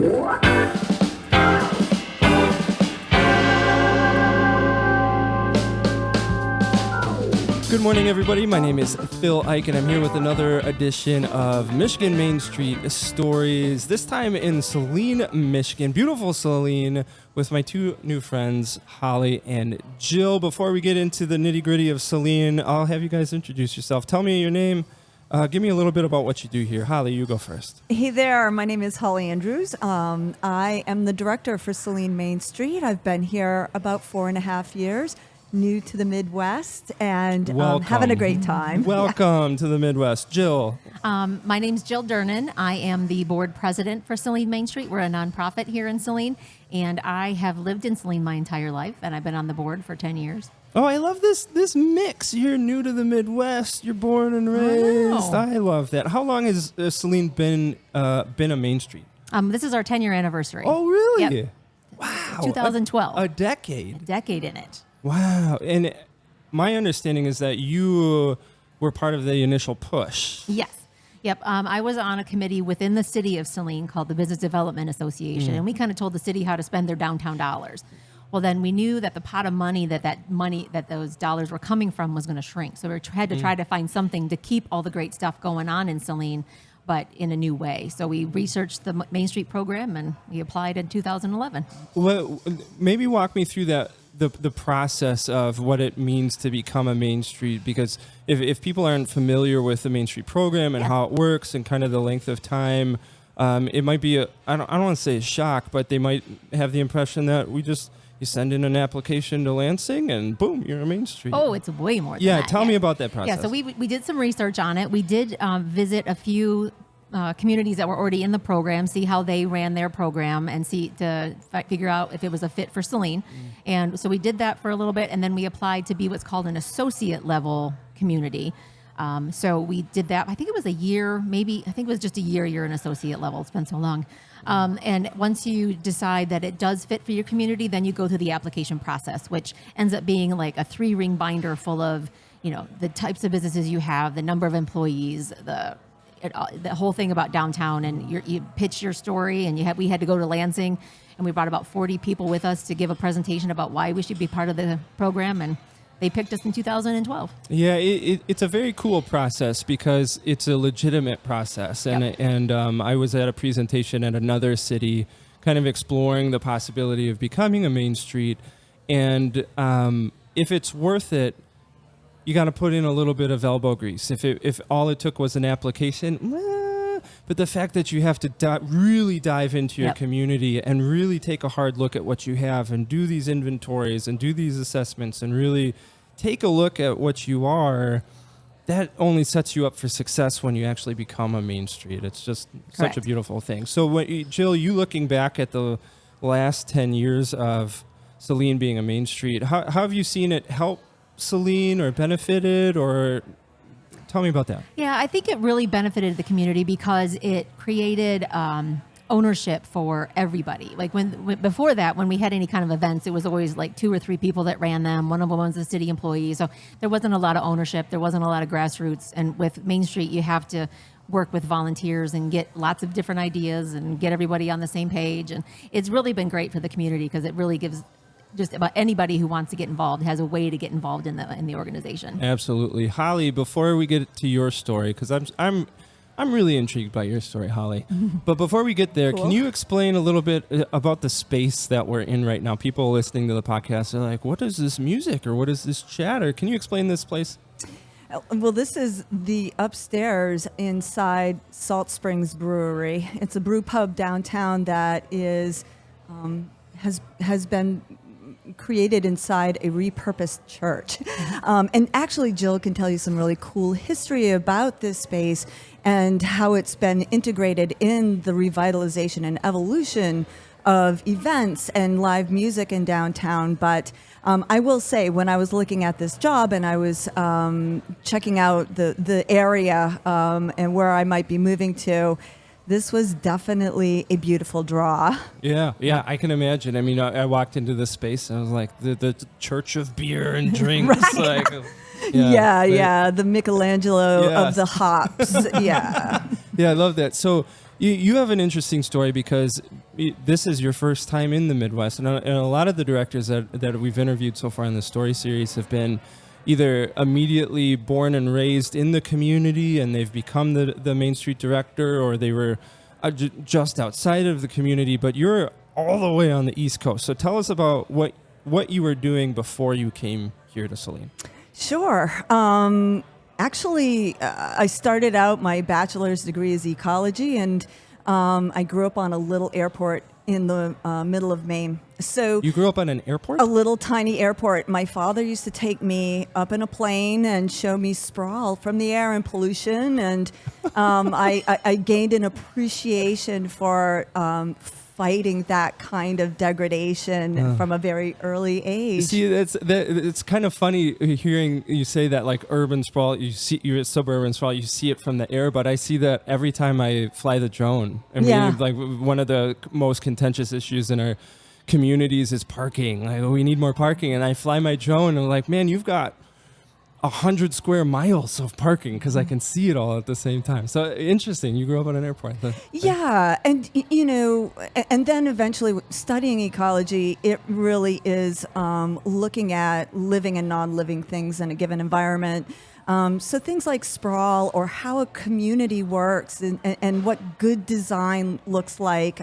Good morning, everybody. My name is Phil Ike, and I'm here with another edition of Michigan Main Street Stories, this time in Saline, Michigan. Beautiful Saline, with my two new friends, Holly and Jill. Before we get into the nitty-gritty of Saline, I'll have you guys introduce yourself. Tell me your name. Give me a little bit about what you do here. Holly, you go first. Hey there. My name is Holly Andrews. I am the director for Saline Main Street. I've been here about 4.5 years. New to the Midwest and having a great time. Welcome to the Midwest. Jill. My name's Jill Durnan. I am the board president for Saline Main Street. We're a nonprofit here in Saline, and I have lived in Saline my entire life, and I've been on the board for 10 years. Oh, I love this mix. You're new to the Midwest. You're born and raised. I love that. How long has Saline been a Main Street? This is our 10-year anniversary. Oh, really? Yep. Wow. 2012. A decade. A decade in it. Wow. And my understanding is that you were part of the initial push. Yes. Yep. I was on a committee within the city of Saline called the Business Development Association, and we kind of told the city how to spend their downtown dollars. Well, then we knew that the pot of money that those dollars were coming from was going to shrink. So we had to try to find something to keep all the great stuff going on in Saline, but in a new way. So we researched the Main Street program, and we applied in 2011. Well, maybe walk me through that. The process of what it means to become a Main Street, because if people aren't familiar with the Main Street program and how it works and kind of the length of time, it might be I don't want to say a shock, but they might have the impression that you send in an application to Lansing and boom, you're a Main Street. Oh, it's way more than that. Tell me about that process. Yeah, so we did some research on it. We did visit a few communities that were already in the program, see how they ran their program, and figure out if it was a fit for Saline. And so we did that for a little bit, and then we applied to be what's called an associate level community. So we did that. I think it was a year, maybe. I think it was just a year. You're an associate level. It's been so long. And once you decide that it does fit for your community, then you go through the application process, which ends up being like a 3-ring binder full of, the types of businesses you have, the number of employees, the whole thing about downtown, and you pitch your story, and we had to go to Lansing, and we brought about 40 people with us to give a presentation about why we should be part of the program, and they picked us in 2012. Yeah, it's a very cool process because it's a legitimate process, and I was at a presentation at another city, kind of exploring the possibility of becoming a Main Street, and if it's worth it, you got to put in a little bit of elbow grease. If all it took was an application, but the fact that you have to really dive into your community and really take a hard look at what you have and do these inventories and do these assessments and really take a look at what you are, that only sets you up for success when you actually become a Main Street. It's just such a beautiful thing. So, Jill, you looking back at the last 10 years of Saline being a Main Street, how have you seen it help Saline or benefited, or tell me about that? Yeah, I think it really benefited the community because it created ownership for everybody. Like before that, when we had any kind of events, it was always like 2 or 3 people that ran them. One of them was a city employee. So there wasn't a lot of ownership. There wasn't a lot of grassroots. And with Main Street, you have to work with volunteers and get lots of different ideas and get everybody on the same page. And it's really been great for the community because it really gives just about anybody who wants to get involved has a way to get involved in the organization. Absolutely. Holly, before we get to your story, because I'm really intrigued by your story, Holly. But before we get there, Can you explain a little bit about the space that we're in right now? People listening to the podcast are like, what is this music or what is this chatter? Can you explain this place? Well, this is the upstairs inside Salt Springs Brewery. It's a brew pub downtown that is has been created inside a repurposed church. And actually, Jill can tell you some really cool history about this space and how it's been integrated in the revitalization and evolution of events and live music in downtown. But I will say, when I was looking at this job and I was checking out the area and where I might be moving to, this was definitely a beautiful draw. Yeah, I can imagine. I mean, I walked into this space and I was like, the church of beer and drinks. Right. Like, the Michelangelo of the hops. Yeah. Yeah, I love that. So You have an interesting story because this is your first time in the Midwest, and a lot of the directors that we've interviewed so far in the story series have been either immediately born and raised in the community and they've become the Main Street director, or they were just outside of the community, but you're all the way on the East Coast. So tell us about what you were doing before you came here to Saline. Sure. Actually, I started out my bachelor's degree as ecology, and I grew up on a little airport in the middle of Maine. So you grew up on an airport? A little tiny airport. My father used to take me up in a plane and show me sprawl from the air and pollution, and I gained an appreciation for fighting that kind of degradation from a very early age. See, it's kind of funny hearing you say that, like urban sprawl, you're suburban sprawl, you see it from the air, but I see that every time I fly the drone. I mean, like one of the most contentious issues in our communities is parking. Like, we need more parking, and I fly my drone, and I'm like, man, you've got 100 square miles of parking because I can see it all at the same time. So interesting. You grew up on an airport. Yeah. And, and then eventually studying ecology, it really is looking at living and non-living things in a given environment. So things like sprawl, or how a community works, and what good design looks like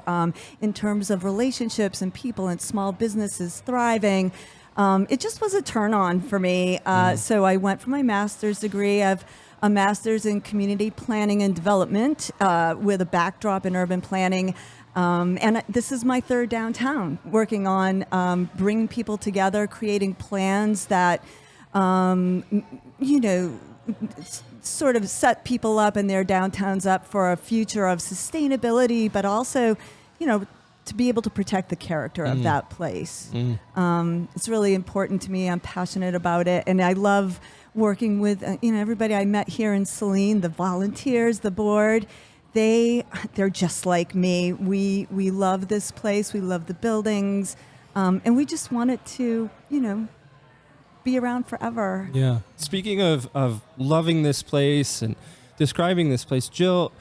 in terms of relationships and people and small businesses thriving. It just was a turn on for me. So I went for my master's degree. I have a master's in community planning and development with a backdrop in urban planning. And this is my third downtown, working on bringing people together, creating plans that, sort of set people up and their downtowns up for a future of sustainability, but also, to be able to protect the character of that place. It's really important to me. I'm passionate about it. And I love working with, everybody I met here in Saline, the volunteers, the board. They're just like me. We love this place. We love the buildings. And we just want it to, be around forever. Yeah. Speaking of loving this place and describing this place, Jill,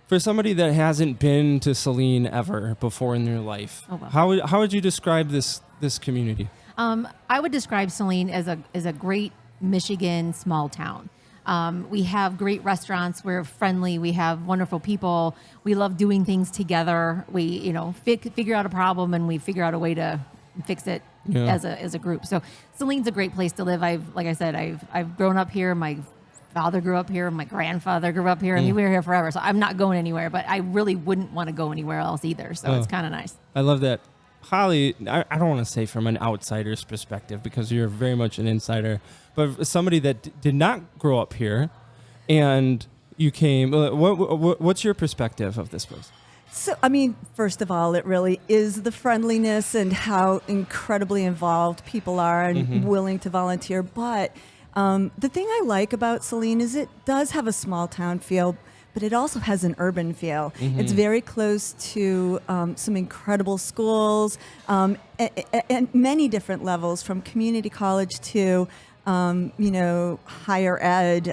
for somebody that hasn't been to Saline ever before in their life, how would you describe this community? I would describe Saline as a great Michigan small town. We have great restaurants. We're friendly. We have wonderful people. We love doing things together. We, figure out a problem and we figure out a way to fix it as a group. So Saline's a great place to live. Like I said, I've grown up here. My father grew up here. My grandfather grew up here. I mean, we were here forever. So I'm not going anywhere, but I really wouldn't want to go anywhere else either. So it's kind of nice. I love that. Holly, I don't want to say from an outsider's perspective because you're very much an insider, but somebody that did not grow up here and you came, what's your perspective of this place? So, first of all, it really is the friendliness and how incredibly involved people are and willing to volunteer. But the thing I like about Saline is it does have a small town feel, but it also has an urban feel. It's very close to some incredible schools and many different levels, from community college to higher ed,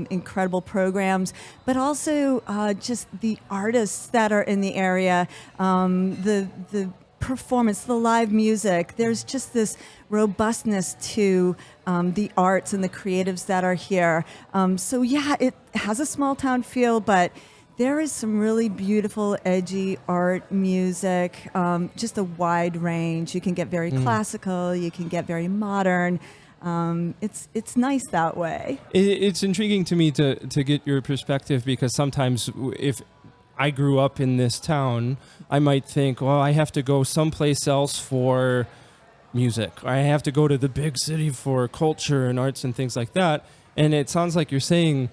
incredible programs, but also just the artists that are in the area, the performance, the live music. There's just this robustness to the arts and the creatives that are here. So yeah, it has a small town feel, but there is some really beautiful, edgy art, music, just a wide range. You can get very classical, you can get very modern. It's nice that way. It's intriguing to me to get your perspective, because sometimes if I grew up in this town, I might think, well, I have to go someplace else for music, or I have to go to the big city for culture and arts and things like that. And it sounds like you're saying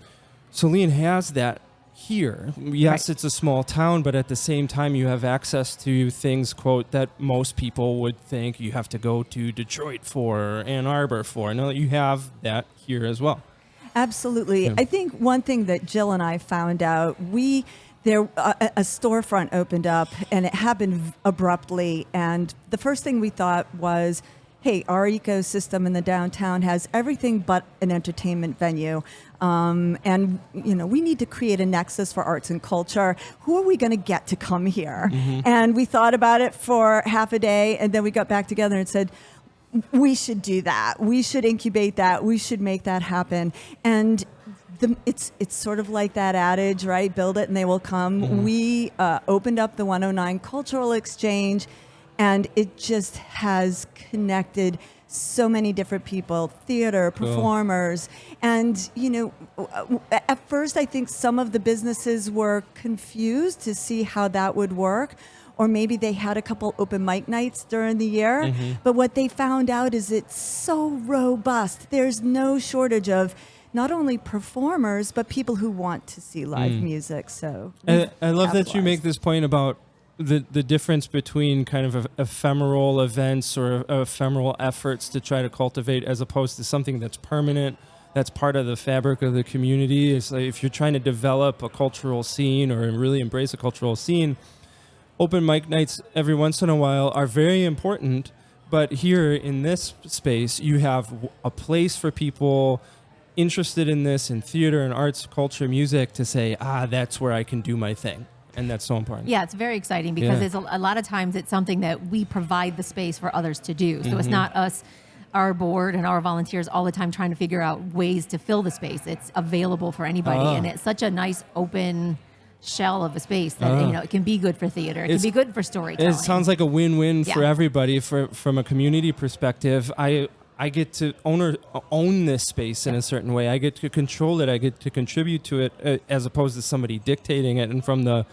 Saline has that here. Yes, It's a small town, but at the same time, you have access to things, quote, that most people would think you have to go to Detroit for, or Ann Arbor for. No, you have that here as well. Absolutely. Yeah. I think one thing that Jill and I found out, a storefront opened up and it happened abruptly. And the first thing we thought was, hey, our ecosystem in the downtown has everything but an entertainment venue. And, we need to create a nexus for arts and culture. Who are we going to get to come here? And we thought about it for half a day, and then we got back together and said, we should do that. We should incubate that. We should make that happen. And it's sort of like that adage, right? Build it and they will come. We opened up the 109 Cultural Exchange, and it just has connected so many different people, theater, performers. And, at first I think some of the businesses were confused to see how that would work. Or maybe they had a couple open mic nights during the year. But what they found out is it's so robust. There's no shortage of not only performers, but people who want to see live music. So I love that you make this point about the difference between kind of ephemeral events or ephemeral efforts to try to cultivate, as opposed to something that's permanent, that's part of the fabric of the community. It's like if you're trying to develop a cultural scene or really embrace a cultural scene, open mic nights every once in a while are very important, but here in this space, you have a place for people interested in this, in theater and arts, culture, music, to say, that's where I can do my thing. And that's so important. Yeah, it's very exciting because there's a lot of times it's something that we provide the space for others to do. So it's not us, our board and our volunteers all the time trying to figure out ways to fill the space. It's available for anybody. And it's such a nice open shell of a space that it can be good for theater. It can be good for storytelling. It sounds like a win-win for everybody. From a community perspective, I get to own this space in a certain way. I get to control it. I get to contribute to it, as opposed to somebody dictating it. And from the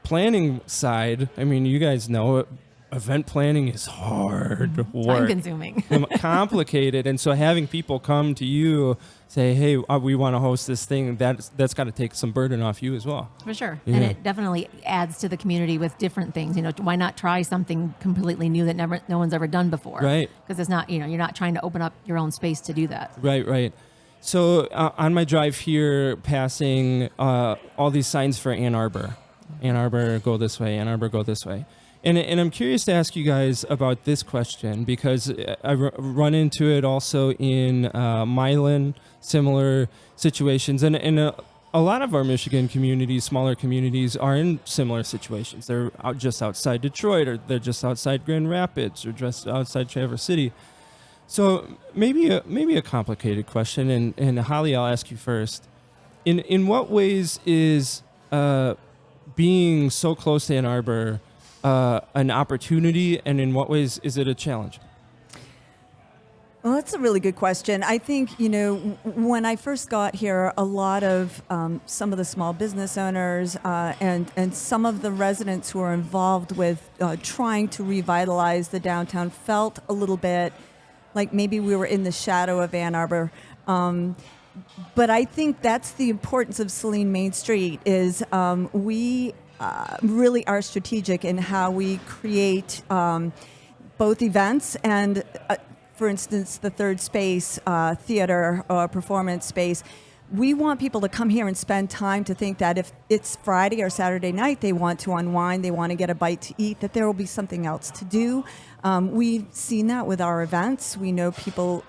planning side, I mean, you guys know event planning is hard work, time-consuming, complicated, and so having people come to you say, "Hey, we want to host this thing," that's got to take some burden off you as well. For sure, and it definitely adds to the community with different things. Why not try something completely new that no one's ever done before? Right. Because it's not, you're not trying to open up your own space to do that. Right. So on my drive here, passing all these signs for Ann Arbor. Ann Arbor, go this way. Ann Arbor, go this way. And I'm curious to ask you guys about this question, because I run into it also in Milan, similar situations. And a lot of our Michigan communities, smaller communities, are in similar situations. They're just outside Detroit, or they're just outside Grand Rapids, or just outside Traverse City. So maybe a complicated question. And Holly, I'll ask you first. In what ways is being so close to Ann Arbor an opportunity, and in what ways is it a challenge? Well, that's a really good question. I think, when I first got here, a lot of some of the small business owners and some of the residents who are involved with trying to revitalize the downtown felt a little bit like maybe we were in the shadow of Ann Arbor. But I think that's the importance of Saline Main Street is we really are strategic in how we create both events and, for instance, the third space, theater or performance space. We want people to come here and spend time to think that if it's Friday or Saturday night, they want to unwind, they want to get a bite to eat, that there will be something else to do. We've seen that with our events. We know people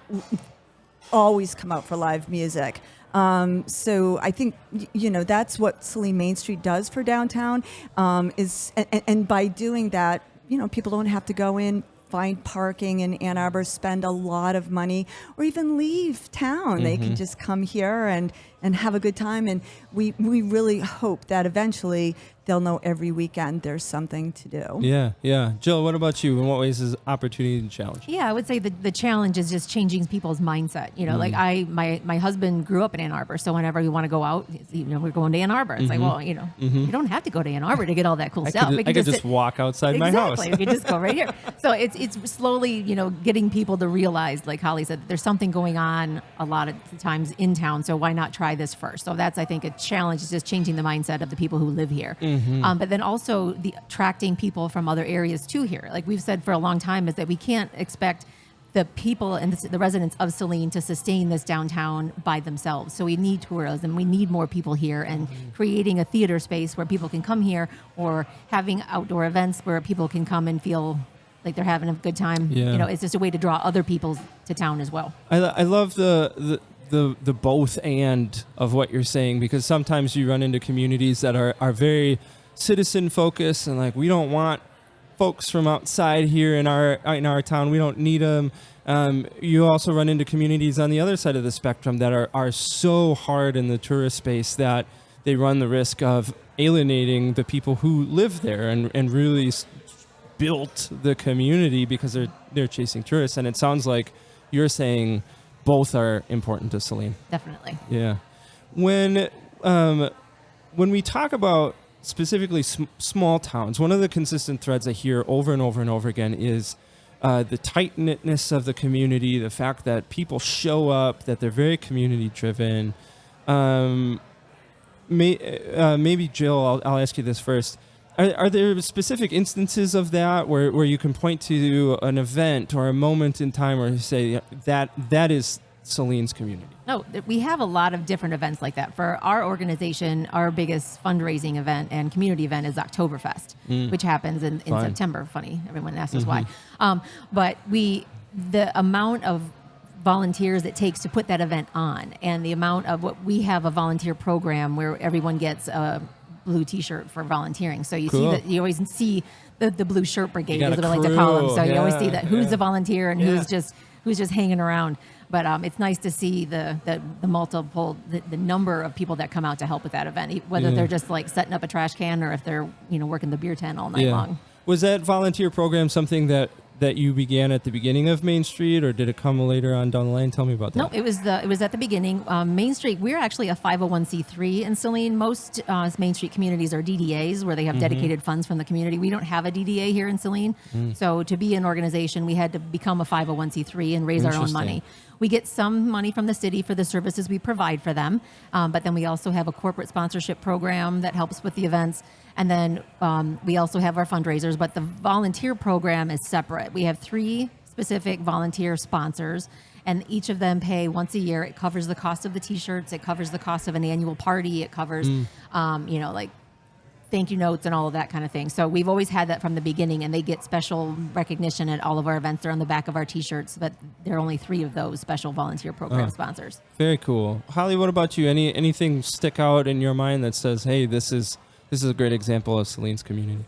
always come out for live music. So I think, that's what Saline Main Street does for downtown, and by doing that, people don't have to go in, find parking in Ann Arbor, spend a lot of money, or even leave town. They can just come here and have a good time. And we really hope that eventually they'll know every weekend there's something to do. Yeah. Jill, what about you? In what ways is opportunity and challenge? Yeah, I would say the challenge is just changing people's mindset. Like my husband grew up in Ann Arbor, so whenever we want to go out, we're going to Ann Arbor. It's like, well, you don't have to go to Ann Arbor to get all that cool stuff. I could just walk outside my house. Exactly, we could just go right here. So it's slowly, getting people to realize, like Holly said, there's something going on a lot of times in town. So why not try this first? So that's, I think, a challenge is just changing the mindset of the people who live here. But then also attracting people from other areas to here. Like we've said for a long time, is that we can't expect the people and the residents of Saline to sustain this downtown by themselves. So we need tourism. We need more people here, and creating a theater space where people can come here, or having outdoor events where people can come and feel like they're having a good time. Yeah. You know, it's just a way to draw other people to town as well. I love the both and of what you're saying, because sometimes you run into communities that are very citizen focused and like, we don't want folks from outside here in our town. We don't need them. You also run into communities on the other side of the spectrum that are so hard in the tourist space that they run the risk of alienating the people who live there and really built the community because they're chasing tourists. And it sounds like you're saying both are important to Saline. Definitely. Yeah. When we talk about specifically small towns, one of the consistent threads I hear over and over and over again is the tight-knitness of the community, the fact that people show up, that they're very community-driven. Maybe Jill, I'll ask you this first. Are there specific instances of that where you can point to an event or a moment in time where you say that is Saline's community? No, we have a lot of different events like that. For our organization, our biggest fundraising event and community event is Oktoberfest, which happens in September. Funny, everyone asks us why. But the amount of volunteers it takes to put that event on, and the amount of what we have a volunteer program where everyone gets a blue T-shirt for volunteering. So you see that you always see the blue shirt brigade is what I like to call them. So you always see that who's a volunteer and who's just hanging around. But it's nice to see the multiple the number of people that come out to help with that event, whether they're just like setting up a trash can or if they're working the beer tent all night long. Was that volunteer program something that you began at the beginning of Main Street, or did it come later on down the line? Tell me about that. No, it was at the beginning. Main Street, we're actually a 501c3 in Saline. Most Main Street communities are DDAs, where they have dedicated funds from the community. We don't have a DDA here in Saline. So to be an organization, we had to become a 501c3 and raise our own money. We get some money from the city for the services we provide for them, but then we also have a corporate sponsorship program that helps with the events. And then we also have our fundraisers, but the volunteer program is separate. We have 3 specific volunteer sponsors, and each of them pay once a year. It covers the cost of the T-shirts. It covers the cost of an annual party. It covers, like thank you notes and all of that kind of thing. So we've always had that from the beginning, and they get special recognition at all of our events. They're on the back of our T-shirts, but there are only 3 of those special volunteer program sponsors. Very cool. Holly, what about you? Anything stick out in your mind that says, hey, this is a great example of Saline's community?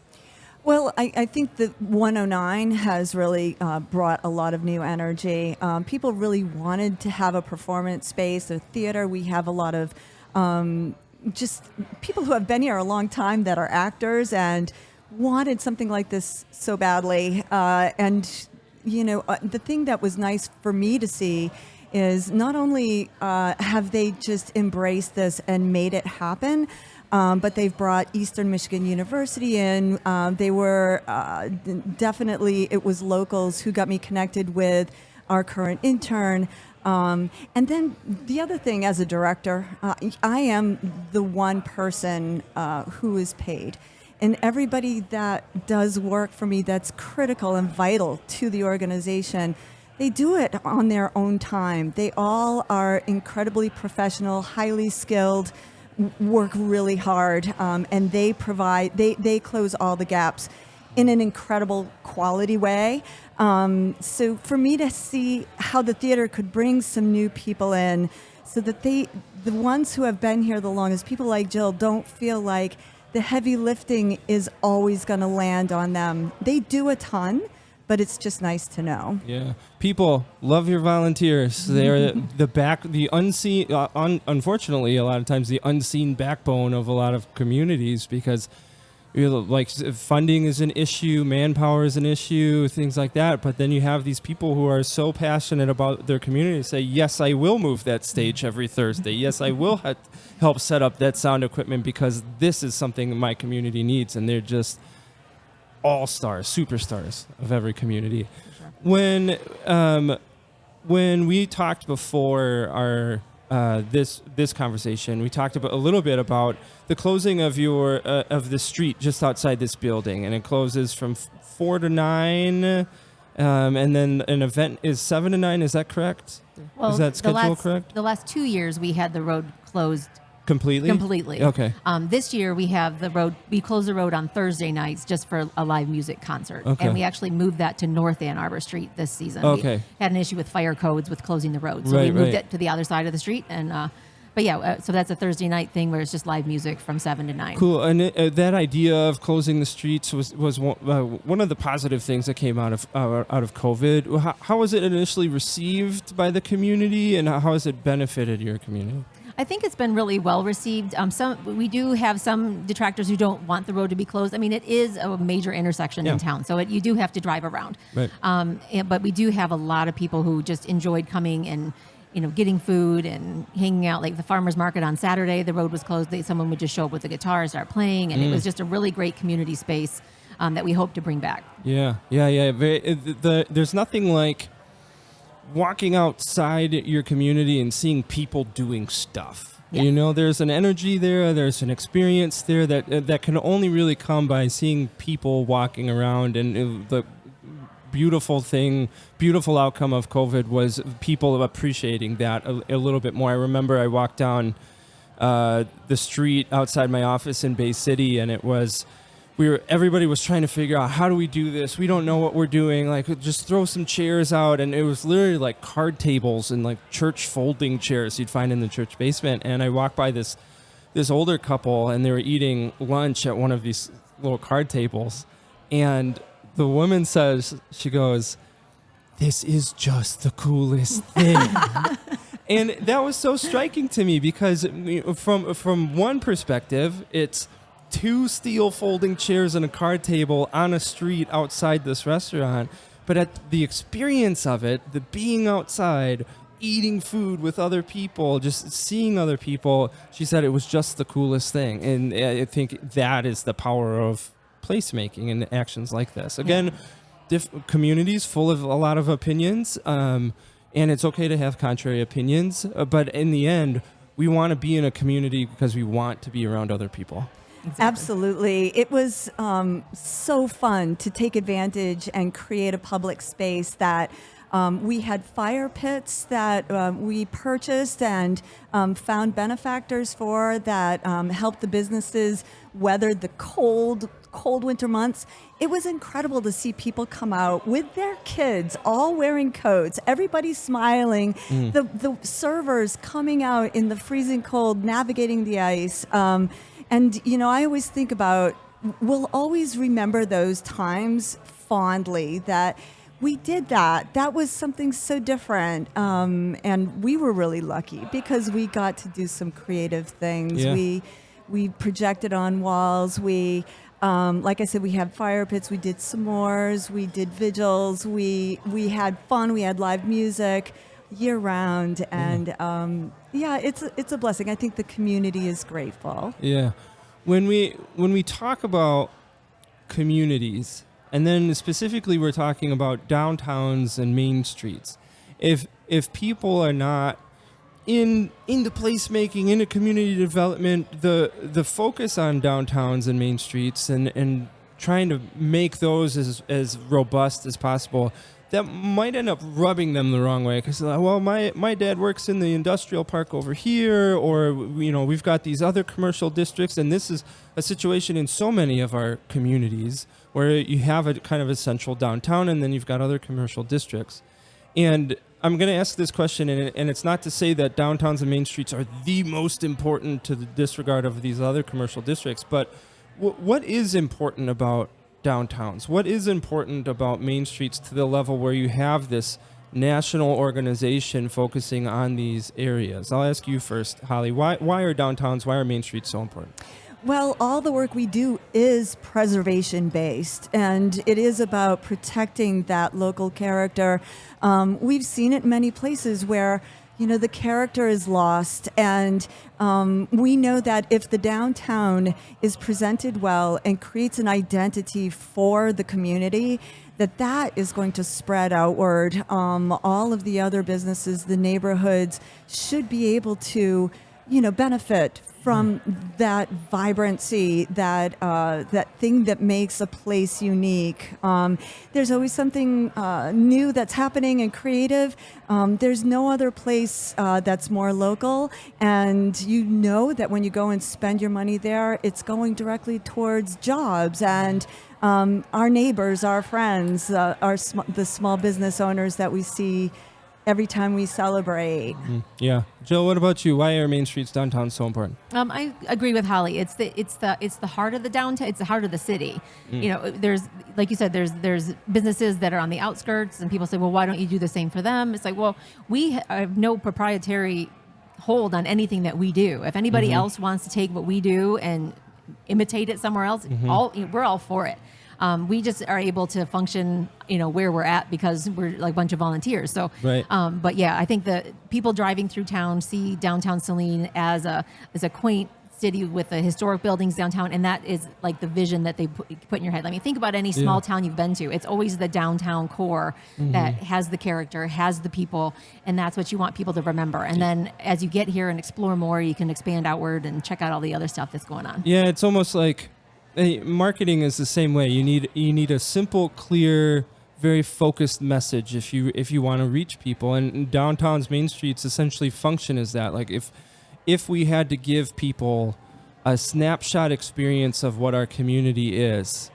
Well, I think that 109 has really brought a lot of new energy. People really wanted to have a performance space, a theater. We have a lot of just people who have been here a long time that are actors and wanted something like this so badly. The thing that was nice for me to see is not only have they just embraced this and made it happen, but they've brought Eastern Michigan University in. They were definitely, it was locals who got me connected with our current intern. And then the other thing, as a director, I am the one person who is paid. And everybody that does work for me that's critical and vital to the organization, they do it on their own time. They all are incredibly professional, highly skilled, work really hard, and they close all the gaps in an incredible quality way. So for me to see how the theater could bring some new people in so that the ones who have been here the longest, people like Jill, don't feel like the heavy lifting is always going to land on them. They do a ton, but it's just nice to know. Yeah. People, love your volunteers. They're the unseen, unfortunately, a lot of times the unseen backbone of a lot of communities, because like funding is an issue, manpower is an issue, things like that. But then you have these people who are so passionate about their community say, yes, I will move that stage every Thursday. Yes, I will help set up that sound equipment because this is something my community needs. And they're just all-stars, superstars of every community. Sure. When we talked before our this conversation, we talked a little bit about the closing of of the street just outside this building, and it closes from 4 to 9, and then an event is 7 to 9. Is that correct? Well, is that schedule correct? The last 2 years we had the road closed Completely? Completely. Okay. This year we have the road. We close the road on Thursday nights just for a live music concert, Okay. and we actually moved that to North Ann Arbor Street this season. Okay. We had an issue with fire codes with closing the road, so we moved it to the other side of the street. And but yeah, so that's a Thursday night thing where it's just live music from 7 to 9. Cool. And that idea of closing the streets was one of the positive things that came out of COVID. How was it initially received by the community, and how has it benefited your community? I think it's been really well received. We do have some detractors who don't want the road to be closed. I mean, it is a major intersection in town, so you do have to drive around. Right. But we do have a lot of people who just enjoyed coming and getting food and hanging out. Like the farmers market on Saturday, the road was closed. Someone would just show up with a guitar and start playing, and it was just a really great community space that we hope to bring back. Yeah. There's nothing like walking outside your community and seeing people doing stuff. Yes. There's an energy there, there's an experience there that can only really come by seeing people walking around. And the beautiful outcome of COVID was people appreciating that a little bit more. I remember I walked down the street outside my office in Bay City, and it was everybody was trying to figure out, how do we do this? We don't know what we're doing. Like, just throw some chairs out. And it was literally like card tables and like church folding chairs you'd find in the church basement. And I walked by this older couple, and they were eating lunch at one of these little card tables. And the woman says, she goes, "This is just the coolest thing." And that was so striking to me, because from one perspective, it's 2 steel folding chairs and a card table on a street outside this restaurant. But at the experience of it, the being outside, eating food with other people, just seeing other people, she said it was just the coolest thing. And I think that is the power of placemaking and actions like this. Again, communities full of a lot of opinions, and it's okay to have contrary opinions. But in the end, we want to be in a community because we want to be around other people. Exactly. Absolutely. It was so fun to take advantage and create a public space that we had fire pits that we purchased and found benefactors for that helped the businesses weather the cold winter months. It was incredible to see people come out with their kids, all wearing coats, everybody smiling, the servers coming out in the freezing cold, navigating the ice. And, I always think about, we'll always remember those times fondly, that we did that. That was something so different. And we were really lucky because we got to do some creative things. Yeah. We projected on walls. We, like I said, we had fire pits. We did s'mores. We did vigils. We had fun. We had live music year round. And it's a blessing. I think the community is grateful. Yeah. When we talk about communities, and then specifically we're talking about downtowns and main streets, if people are not into placemaking, into community development, the focus on downtowns and main streets and trying to make those as robust as possible, that might end up rubbing them the wrong way, because my dad works in the industrial park over here, or we've got these other commercial districts, and this is a situation in so many of our communities where you have a kind of a central downtown, and then you've got other commercial districts. And I'm going to ask this question, and it's not to say that downtowns and main streets are the most important to the disregard of these other commercial districts, but what is important about downtowns? What is important about main streets to the level where you have this national organization focusing on these areas? I'll ask you first, Holly. Why are downtowns, why are main streets so important? Well, all the work we do is preservation based, and it is about protecting that local character. We've seen it in many places where the character is lost, and we know that if the downtown is presented well and creates an identity for the community, that is going to spread outward. All of the other businesses, the neighborhoods should be able to, benefit from that vibrancy, that thing that makes a place unique. There's always something new that's happening and creative. There's no other place that's more local, and you know that when you go and spend your money there, it's going directly towards jobs and our neighbors, our friends, the small business owners that we see every time we celebrate. Yeah. Jill, what about you? Why are main streets downtown so important? I agree with Holly. It's the heart of the downtown. It's the heart of the city. You know, there's, like you said, there's businesses that are on the outskirts, and people say, well, why don't you do the same for them? It's like, well, we have no proprietary hold on anything that we do. If anybody else wants to take what we do and imitate it somewhere else, we're all for it. We just are able to function, where we're at because we're like a bunch of volunteers. So, right. But yeah, I think that people driving through town see downtown Saline as a quaint city with the historic buildings downtown, and that is like the vision that they put in your head. I mean, think about any small town you've been to. It's always the downtown core that has the character, has the people, and that's what you want people to remember. And then as you get here and explore more, you can expand outward and check out all the other stuff that's going on. Yeah, it's almost like marketing is the same way. You need a simple, clear, very focused message if you want to reach people. And downtown's main streets essentially function as that. Like if we had to give people a snapshot experience of what our community is,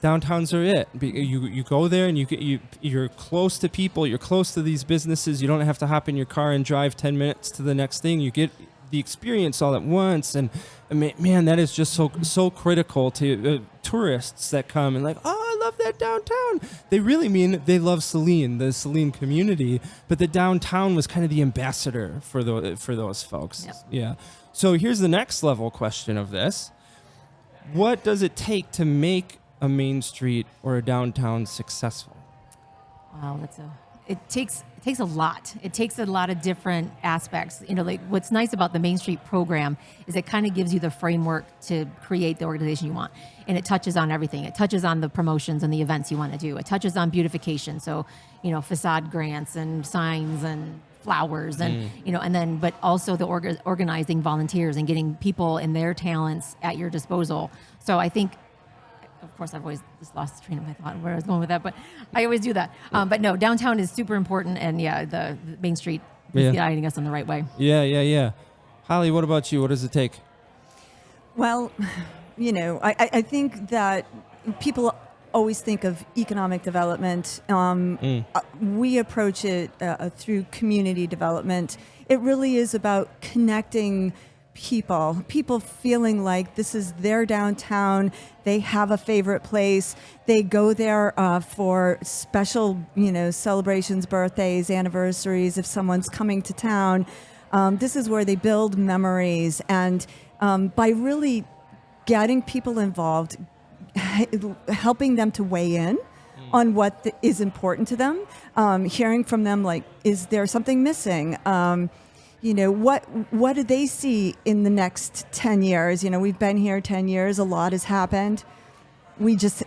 downtowns are it. You go there and you're close to people. You're close to these businesses. You don't have to hop in your car and drive 10 minutes to the next thing. You get the experience all at once, and man, that is just so critical to tourists that come and like, oh, I love that downtown. They really mean they love Saline, the Saline community, but the downtown was kind of the ambassador for those folks. Yep. Yeah. So here's the next level question of this: what does it take to make a main street or a downtown successful? Wow, it takes a lot. It takes a lot of different aspects. Like what's nice about the Main Street program is it kind of gives you the framework to create the organization you want. And it touches on everything. It touches on the promotions and the events you want to do. It touches on beautification. So, facade grants and signs and flowers and, and then, but also the organizing volunteers and getting people and their talents at your disposal. So I think, of course, I've always just lost the train of my thought where I was going with that, but I always do that. But no, downtown is super important, and the Main Street is guiding us in the right way. Yeah. Holly, what about you? What does it take? Well, I think that people always think of economic development. We approach it through community development. It really is about connecting people feeling like this is their downtown. They have a favorite place. They go there for special, celebrations, birthdays, anniversaries. If someone's coming to town, this is where they build memories. And by really getting people involved, helping them to weigh in on what is important to them, hearing from them, like, is there something missing? What do they see in the next 10 years? We've been here 10 years. A lot has happened. We just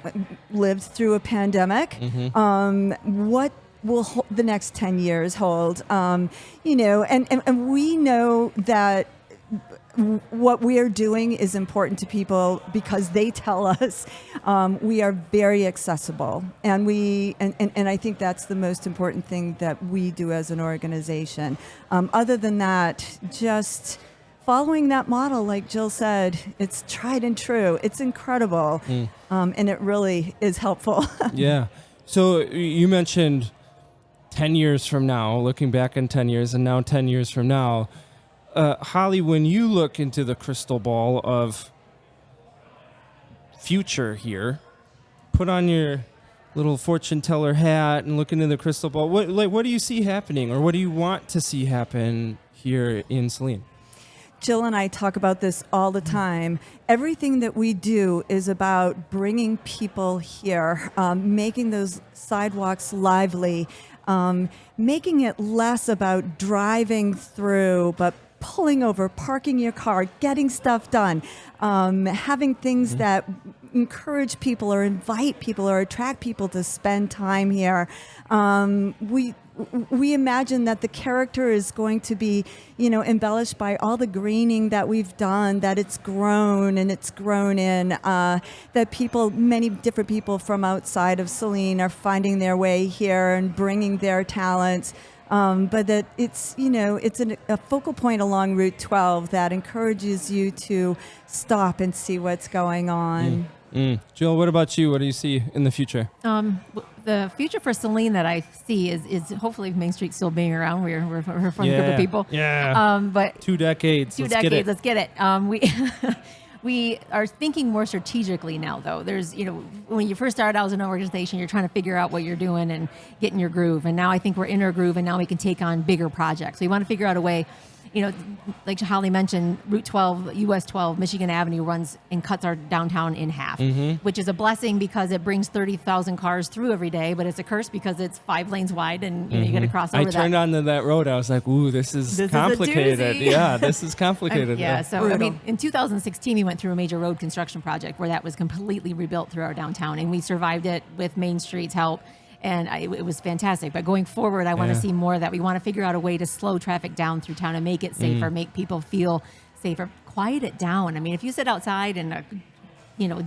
lived through a pandemic. What will the next 10 years hold? And we know that what we are doing is important to people because they tell us we are very accessible, and I think that's the most important thing that we do as an organization. Other than that, just following that model, like Jill said, it's tried and true. It's incredible, and it really is helpful. Yeah. So you mentioned 10 years from now, looking back in 10 years, and now 10 years from now. Holly, when you look into the crystal ball of future here, put on your little fortune teller hat and look into the crystal ball. What do you see happening, or what do you want to see happen here in Saline? Jill and I talk about this all the time. Everything that we do is about bringing people here, making those sidewalks lively, making it less about driving through, but pulling over, parking your car, getting stuff done, having things that encourage people or invite people or attract people to spend time here. we imagine that the character is going to be, embellished by all the greening that we've done, that it's grown and it's grown in, that many different people from outside of Saline are finding their way here and bringing their talents. But that it's a focal point along Route 12 that encourages you to stop and see what's going on. Jill, what about you? What do you see in the future? The future for Saline that I see is hopefully Main Street still being around. We're a fun group of people. Yeah. But 2 decades. Let's get it. We are thinking more strategically now, though. There's, when you first start out as an organization, you're trying to figure out what you're doing and get in your groove. And now I think we're in our groove, and now we can take on bigger projects. We want to figure out a way. Like Holly mentioned, Route 12, US 12, Michigan Avenue runs and cuts our downtown in half, which is a blessing because it brings 30,000 cars through every day, but it's a curse because it's 5 lanes wide and you got to cross over that. I turned onto that road. I was like, ooh, this is complicated. Yeah, this is complicated. So, in 2016, we went through a major road construction project where that was completely rebuilt through our downtown, and we survived it with Main Street's help. And it was fantastic. But going forward, I want to see more of that. We want to figure out a way to slow traffic down through town and make it safer, make people feel safer, quiet it down. I mean, if you sit outside and,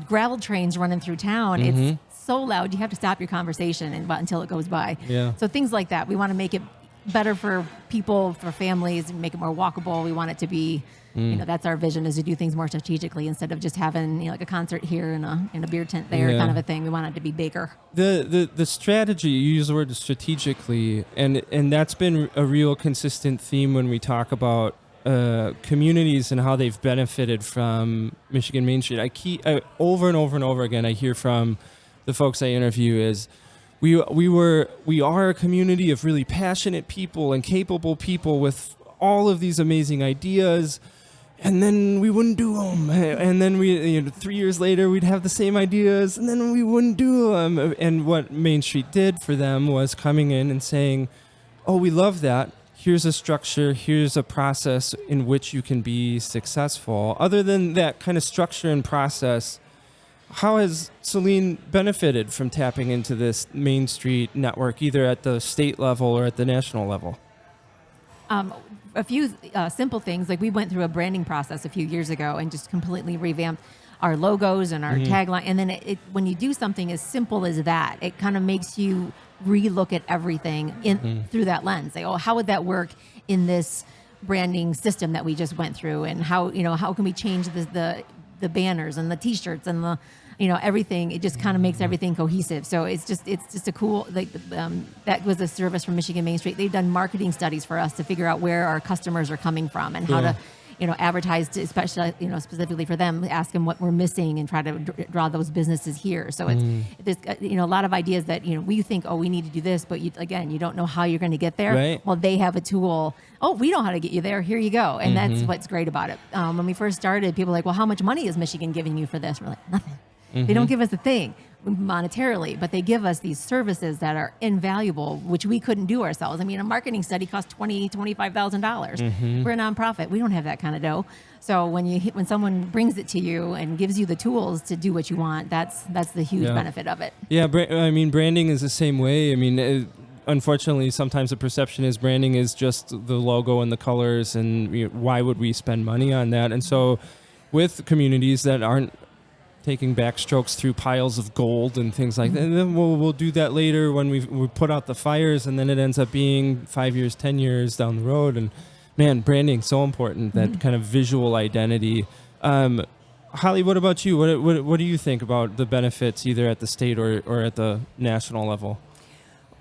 gravel trains running through town, it's so loud, you have to stop your conversation until it goes by. Yeah. So things like that. We want to make it better for people, for families, and make it more walkable. We want it to be, that's our vision, is to do things more strategically instead of just having like a concert here and a beer tent there kind of a thing. We want it to be bigger. The strategy, you use the word strategically, and that's been a real consistent theme when we talk about communities and how they've benefited from Michigan Main Street. I over and over and over again, I hear from the folks I interview is, we are a community of really passionate people and capable people with all of these amazing ideas, and then we wouldn't do them. And then 3 years later, we'd have the same ideas, and then we wouldn't do them. And what Main Street did for them was coming in and saying, oh, we love that. Here's a structure. Here's a process in which you can be successful. Other than that kind of structure and process, how has Saline benefited from tapping into this Main Street network, either at the state level or at the national level? A few simple things, like we went through a branding process a few years ago and just completely revamped our logos and our tagline. And then when you do something as simple as that, it kind of makes you relook at everything through that lens. Say, oh, how would that work in this branding system that we just went through? And how can we change the banners and the T-shirts and the everything? It just kind of makes everything cohesive. So it's just a cool, that was a service from Michigan Main Street. They've done marketing studies for us to figure out where our customers are coming from and how to advertise to, especially specifically for them, ask them what we're missing and try to draw those businesses here. So it's a lot of ideas that we think, oh, we need to do this, but you don't know how you're going to get there. Right. Well, they have a tool. Oh, we know how to get you there. Here you go. And that's what's great about it. When we first started, people were like, well, how much money is Michigan giving you for this? We're like, nothing. They don't give us a thing monetarily, but they give us these services that are invaluable, which we couldn't do ourselves. I mean, a marketing study costs $25,000. We're a nonprofit. We don't have that kind of dough. So when someone brings it to you and gives you the tools to do what you want, that's the huge benefit of it. Yeah, branding is the same way. I mean, unfortunately, sometimes the perception is branding is just the logo and the colors, and why would we spend money on that? And so with communities that aren't taking backstrokes through piles of gold and things like that. And then we'll do that later when we put out the fires, and then it ends up being 5 years, 10 years down the road. And man, branding so important, that kind of visual identity. Holly, what about you? What do you think about the benefits either at the state or at the national level?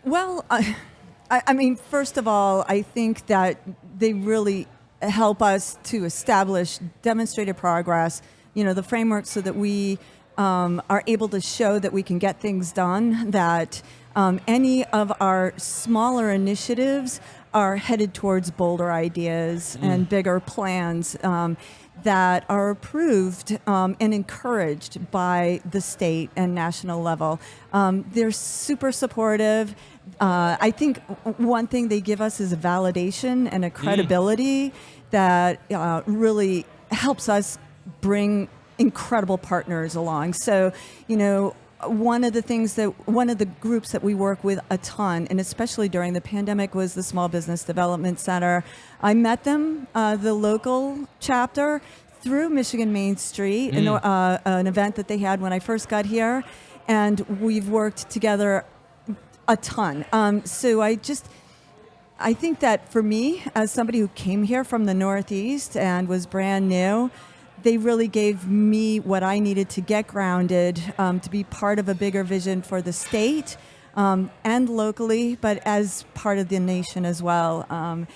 Well, I mean, first of all, I think that they really help us to establish demonstrated progress, the framework, so that we are able to show that we can get things done, that any of our smaller initiatives are headed towards bolder ideas and bigger plans that are approved and encouraged by the state and national level. They're super supportive. I think one thing they give us is a validation and a credibility that really helps us bring incredible partners along. So, one of the groups that we work with a ton, and especially during the pandemic, was the Small Business Development Center. I met them, the local chapter, through Michigan Main Street, an event that they had when I first got here, and we've worked together a ton. So I think that for me, as somebody who came here from the Northeast and was brand new, they really gave me what I needed to get grounded, to be part of a bigger vision for the state and locally, but as part of the nation as well.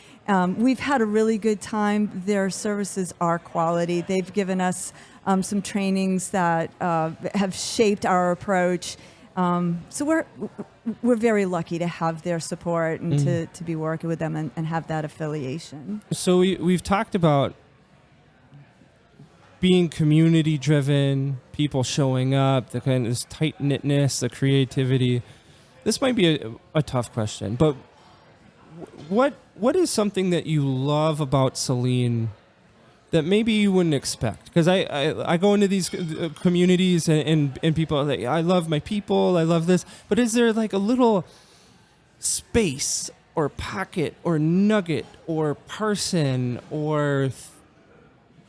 We've had a really good time. Their services are quality. They've given us some trainings that have shaped our approach. So we're very lucky to have their support and to be working with them and have that affiliation. So we've talked about being community driven, people showing up, the kind of this tight knitness, the creativity. This might be a tough question, but what is something that you love about Saline that maybe you wouldn't expect? Because I go into these communities and people are like, I love my people, I love this. But is there like a little space or pocket or nugget or person or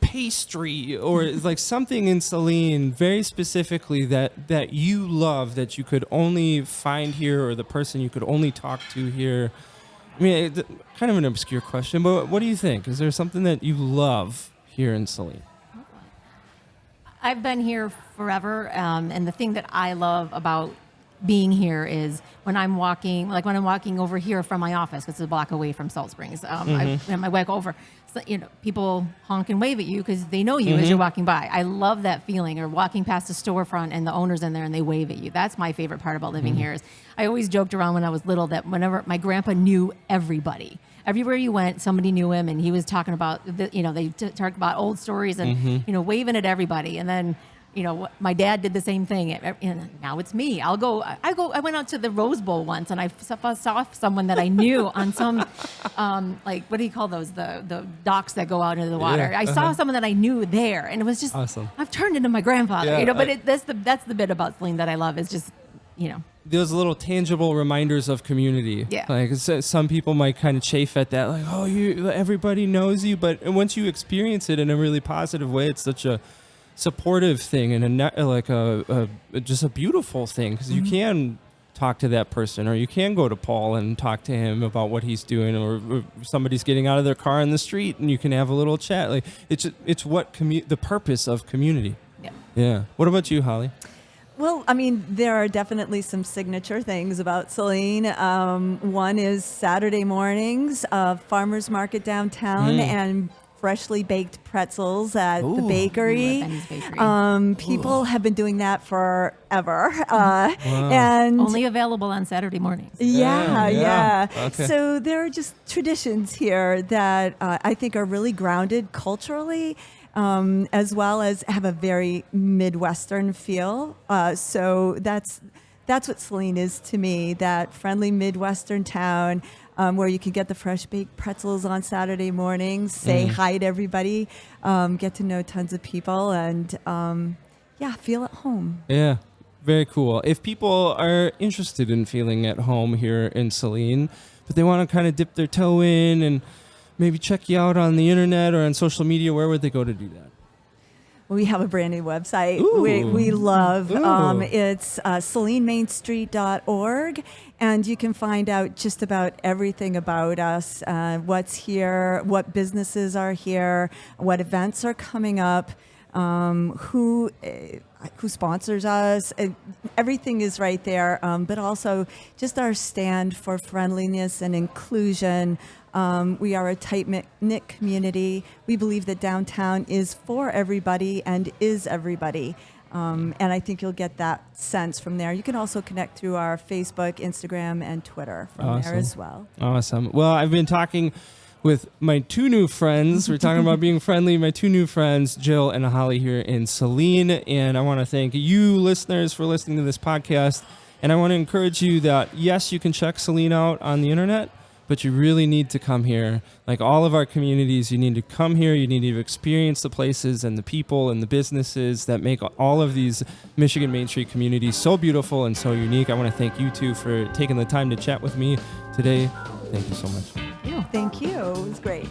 pastry or like something in Saline very specifically that you love, that you could only find here, or the person you could only talk to here? I mean, kind of an obscure question, but what do you think? Is there something that you love here in Saline? I've been here forever, and the thing that I love about being here is when I'm walking over here from my office, 'cause it's a block away from Salt Springs. I walk over, so, people honk and wave at you because they know you as you're walking by. I love that feeling, or walking past a storefront and the owner's in there and they wave at you. That's my favorite part about living here. Is I always joked around when I was little that whenever my grandpa knew everybody. Everywhere you went, somebody knew him, and he was talking about, they talked about old stories and, waving at everybody. And then, my dad did the same thing. And now it's me. I went out to the Rose Bowl once, and I saw someone that I knew on some, what do you call those? The docks that go out into the water. Yeah, I saw someone that I knew there, and it was just awesome. I've turned into my grandfather, Yeah, but that's the bit about Saline that I love, is just, those little tangible reminders of community. Yeah. Like some people might kind of chafe at that, like, oh, everybody knows you, but once you experience it in a really positive way, it's such a supportive thing and just a beautiful thing, because you can talk to that person, or you can go to Paul and talk to him about what he's doing, or somebody's getting out of their car in the street and you can have a little chat. Like it's what the purpose of community. Yeah. Yeah. What about you, Holly? Well, I mean, there are definitely some signature things about Saline. One is Saturday mornings, farmers market downtown, and freshly baked pretzels at the bakery. Benny's Bakery. People have been doing that forever. And Only available on Saturday mornings. Yeah. Okay. So there are just traditions here that I think are really grounded culturally, as well as have a very Midwestern feel. So that's what Saline is to me, that friendly Midwestern town where you can get the fresh baked pretzels on Saturday mornings, say hi to everybody, get to know tons of people, and feel at home. Yeah, very cool. If people are interested in feeling at home here in Saline, but they want to kind of dip their toe in and maybe check you out on the internet or on social media, where would they go to do that? We have a brand new website Ooh. we love. Ooh. It's salinemainstreet.org, and you can find out just about everything about us, what's here, what businesses are here, what events are coming up, who sponsors us. Everything is right there, but also just our stand for friendliness and inclusion. We are a tight-knit community. We believe that downtown is for everybody and is everybody. And I think you'll get that sense from there. You can also connect through our Facebook, Instagram, and Twitter from there as well. Awesome. Well, I've been talking with my two new friends. We're talking about being friendly. My two new friends, Jill and Holly, here in Saline. And I want to thank you, listeners, for listening to this podcast. And I want to encourage you that, yes, you can check Saline out on the internet, but you really need to come here. Like all of our communities, you need to come here. You need to experience the places and the people and the businesses that make all of these Michigan Main Street communities so beautiful and so unique. I want to thank you two for taking the time to chat with me today. Thank you so much. Thank you. It was great.